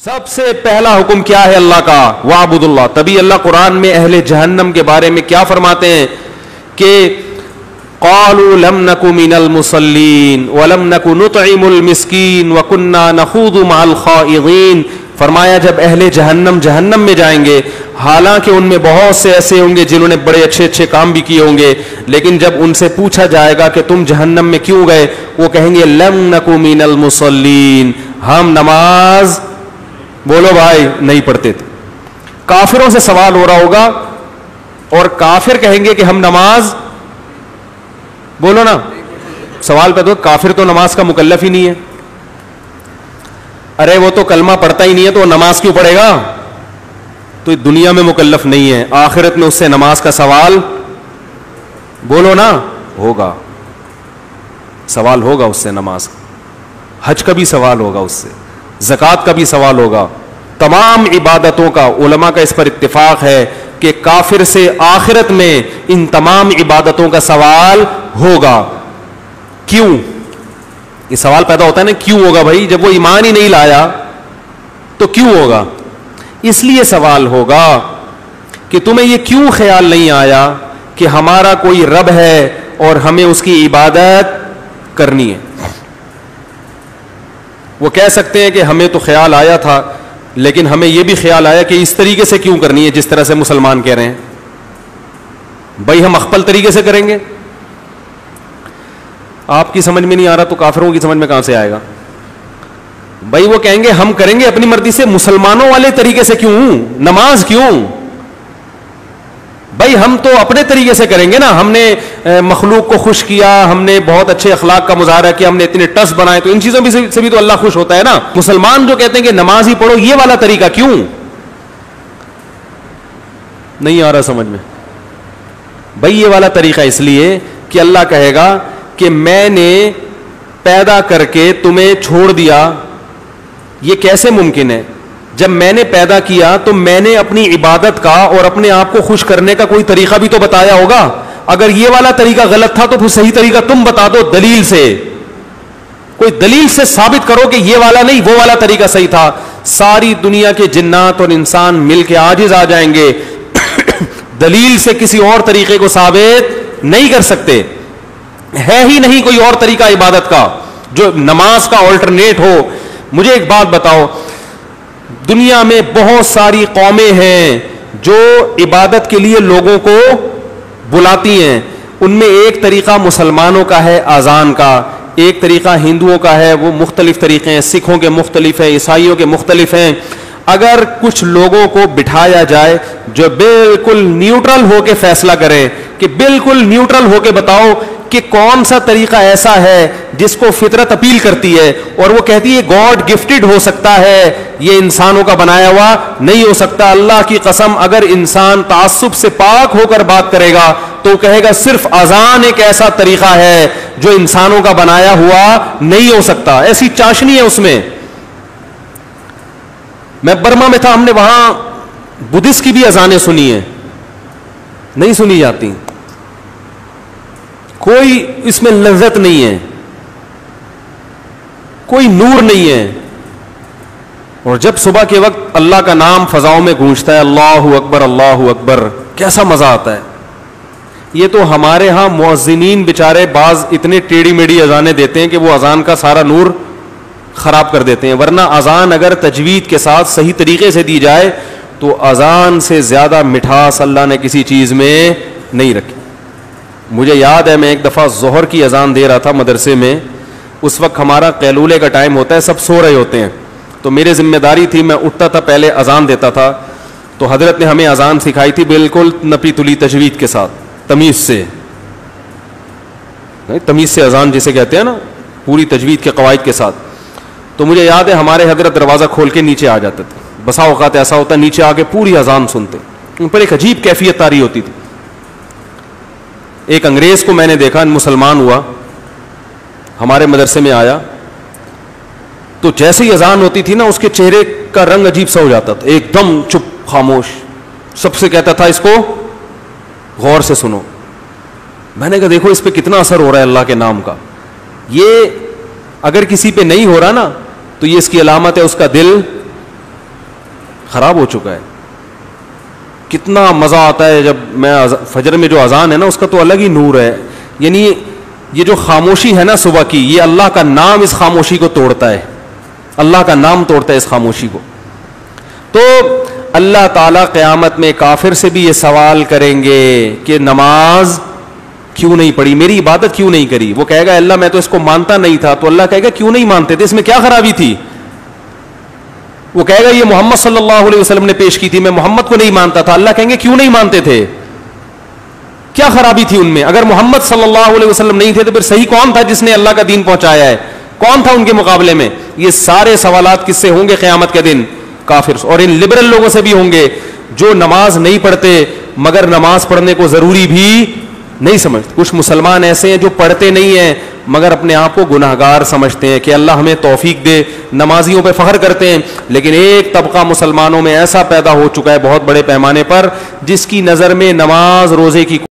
سب سے پہلا حکم کیا ہے اللہ کا؟ وَاعْبُدُوا اللَّهَ. تبھی اللہ قرآن میں اہل جہنم کے بارے میں کیا فرماتے ہیں کہ قَالُوا لَمْ نَكُ مِنَ الْمُصَلِّينَ وَلَمْ نَكُ نُطْعِمُ الْمِسْكِينَ وَكُنَّا نَخُوضُ مَعَ الْخَائِضِينَ. فرمایا جب اہل جہنم میں جائیں گے، حالانکہ ان میں بہت سے ایسے ہوں گے جنہوں نے بڑے اچھے اچھے کام بھی کیے ہوں گے، لیکن جب ان سے پوچھا جائے گا کہ تم جہنم میں کیوں گئے، وہ کہیں گے لَمْ نَكُ مِنَ الْمُصَلِّينَ، ہم نماز بولو بھائی نہیں پڑھتے تھے. کافروں سے سوال ہو رہا ہوگا اور کافر کہیں گے کہ ہم نماز بولو نا، سوال پہ تو کافر تو نماز کا مکلف ہی نہیں ہے. ارے وہ تو کلمہ پڑھتا ہی نہیں ہے تو وہ نماز کیوں پڑھے گا؟ تو دنیا میں مکلف نہیں ہے، آخرت میں اس سے نماز کا سوال بولو نا ہوگا، سوال ہوگا اس سے، نماز حج کا بھی سوال ہوگا اس سے، زکوٰۃ کا بھی سوال ہوگا. تمام عبادتوں کا علماء کا اس پر اتفاق ہے کہ کافر سے آخرت میں ان تمام عبادتوں کا سوال ہوگا. کیوں؟ یہ سوال پیدا ہوتا ہے نا، کیوں ہوگا بھائی؟ جب وہ ایمان ہی نہیں لایا تو کیوں ہوگا؟ اس لیے سوال ہوگا کہ تمہیں یہ کیوں خیال نہیں آیا کہ ہمارا کوئی رب ہے اور ہمیں اس کی عبادت کرنی ہے. وہ کہہ سکتے ہیں کہ ہمیں تو خیال آیا تھا لیکن ہمیں یہ بھی خیال آیا کہ اس طریقے سے کیوں کرنی ہے جس طرح سے مسلمان کہہ رہے ہیں. بھائی ہم اخپل طریقے سے کریں گے، آپ کی سمجھ میں نہیں آ رہا تو کافروں کی سمجھ میں کہاں سے آئے گا؟ بھائی وہ کہیں گے ہم کریں گے اپنی مرضی سے، مسلمانوں والے طریقے سے کیوں؟ نماز کیوں؟ بھائی ہم تو اپنے طریقے سے کریں گے نا، ہم نے مخلوق کو خوش کیا، ہم نے بہت اچھے اخلاق کا مظاہرہ کیا، ہم نے اتنے ٹس بنائے، تو ان چیزوں سے بھی تو اللہ خوش ہوتا ہے نا. مسلمان جو کہتے ہیں کہ نماز ہی پڑھو، یہ والا طریقہ کیوں نہیں آ رہا سمجھ میں؟ بھائی یہ والا طریقہ اس لیے کہ اللہ کہے گا کہ میں نے پیدا کر کے تمہیں چھوڑ دیا. یہ کیسے ممکن ہے؟ جب میں نے پیدا کیا تو میں نے اپنی عبادت کا اور اپنے آپ کو خوش کرنے کا کوئی طریقہ بھی تو بتایا ہوگا. اگر یہ والا طریقہ غلط تھا تو پھر صحیح طریقہ تم بتا دو، دلیل سے، کوئی دلیل سے ثابت کرو کہ یہ والا نہیں وہ والا طریقہ صحیح تھا. ساری دنیا کے جنات اور انسان مل کے عاجز آ جائیں گے، دلیل سے کسی اور طریقے کو ثابت نہیں کر سکتے. ہے ہی نہیں کوئی اور طریقہ عبادت کا جو نماز کا آلٹرنیٹ ہو. مجھے ایک بات بتاؤ، دنیا میں بہت ساری قومیں ہیں جو عبادت کے لیے لوگوں کو بلاتی ہیں. ان میں ایک طریقہ مسلمانوں کا ہے اذان کا، ایک طریقہ ہندوؤں کا ہے، وہ مختلف طریقے ہیں، سکھوں کے مختلف ہیں، عیسائیوں کے مختلف ہیں. اگر کچھ لوگوں کو بٹھایا جائے جو بالکل نیوٹرل ہو کے فیصلہ کریں کہ بالکل نیوٹرل ہو کے بتاؤ کہ کون سا طریقہ ایسا ہے جس کو فطرت اپیل کرتی ہے اور وہ کہتی ہے گاڈ گفٹڈ ہو سکتا ہے، یہ انسانوں کا بنایا ہوا نہیں ہو سکتا. اللہ کی قسم اگر انسان تعصب سے پاک ہو کر بات کرے گا تو کہے گا صرف اذان ایک ایسا طریقہ ہے جو انسانوں کا بنایا ہوا نہیں ہو سکتا. ایسی چاشنی ہے اس میں. میں برما میں تھا، ہم نے وہاں بدھسٹ کی بھی اذانیں سنی ہیں، نہیں سنی جاتی، کوئی اس میں لذت نہیں ہے، کوئی نور نہیں ہے. اور جب صبح کے وقت اللہ کا نام فضاؤں میں گونجتا ہے، اللہ اکبر اللہ اکبر، کیسا مزہ آتا ہے. یہ تو ہمارے ہاں مؤذنین بیچارے بعض اتنے ٹیڑھی میڑھی اذانیں دیتے ہیں کہ وہ اذان کا سارا نور خراب کر دیتے ہیں. ورنہ اذان اگر تجوید کے ساتھ صحیح طریقے سے دی جائے تو اذان سے زیادہ مٹھاس اللہ نے کسی چیز میں نہیں رکھی. مجھے یاد ہے میں ایک دفعہ ظہر کی اذان دے رہا تھا مدرسے میں. اس وقت ہمارا قیلولے کا ٹائم ہوتا ہے، سب سو رہے ہوتے ہیں، تو میری ذمہ داری تھی میں اٹھتا تھا پہلے اذان دیتا تھا. تو حضرت نے ہمیں اذان سکھائی تھی بالکل نپی تلی تجوید کے ساتھ، تمیز سے، تمیز سے اذان جسے کہتے ہیں نا، پوری تجوید کے قواعد کے ساتھ. تو مجھے یاد ہے ہمارے حضرت دروازہ کھول کے نیچے آ جاتے تھے. بسا اوقات ایسا ہوتا ہے نیچے آ کے پوری اذان سنتے، ان پر ایک عجیب کیفیت طاری ہوتی تھی. ایک انگریز کو میں نے دیکھا، مسلمان ہوا، ہمارے مدرسے میں آیا، تو جیسے ہی اذان ہوتی تھی نا اس کے چہرے کا رنگ عجیب سا ہو جاتا تھا، ایک دم چپ خاموش. سب سے کہتا تھا اس کو غور سے سنو. میں نے کہا دیکھو اس پہ کتنا اثر ہو رہا ہے اللہ کے نام کا. یہ اگر کسی پہ نہیں ہو رہا نا تو یہ اس کی علامت ہے اس کا دل خراب ہو چکا ہے. کتنا مزہ آتا ہے جب میں فجر میں جو اذان ہے نا اس کا تو الگ ہی نور ہے. یعنی یہ جو خاموشی ہے نا صبح کی, یہ اللہ کا نام اس خاموشی کو توڑتا ہے, اللہ کا نام توڑتا ہے اس خاموشی کو. تو اللہ تعالیٰ قیامت میں کافر سے بھی یہ سوال کریں گے کہ نماز کیوں نہیں پڑھی, میری عبادت کیوں نہیں کری. وہ کہے گا اللہ میں تو اس کو مانتا نہیں تھا. تو اللہ کہے گا کیوں نہیں مانتے تھے, اس میں کیا خرابی تھی. وہ کہے گا یہ محمد صلی اللہ علیہ وسلم نے پیش کی تھی, میں محمد کو نہیں مانتا تھا. اللہ کہیں گے کیوں نہیں مانتے تھے, کیا خرابی تھی ان میں. اگر محمد صلی اللہ علیہ وسلم نہیں تھے تو پھر صحیح کون تھا جس نے اللہ کا دین پہنچایا ہے, کون تھا ان کے مقابلے میں. یہ سارے سوالات کس سے ہوں گے قیامت کے دن, کافر. اور ان لبرل لوگوں سے بھی ہوں گے جو نماز نہیں پڑھتے مگر نماز پڑھنے کو ضروری بھی نہیں سمجھتے. کچھ مسلمان ایسے ہیں جو پڑھتے نہیں ہیں مگر اپنے آپ کو گناہگار سمجھتے ہیں کہ اللہ ہمیں توفیق دے, نمازیوں پہ فخر کرتے ہیں. لیکن ایک طبقہ مسلمانوں میں ایسا پیدا ہو چکا ہے بہت بڑے پیمانے پر جس کی نظر میں نماز روزے کی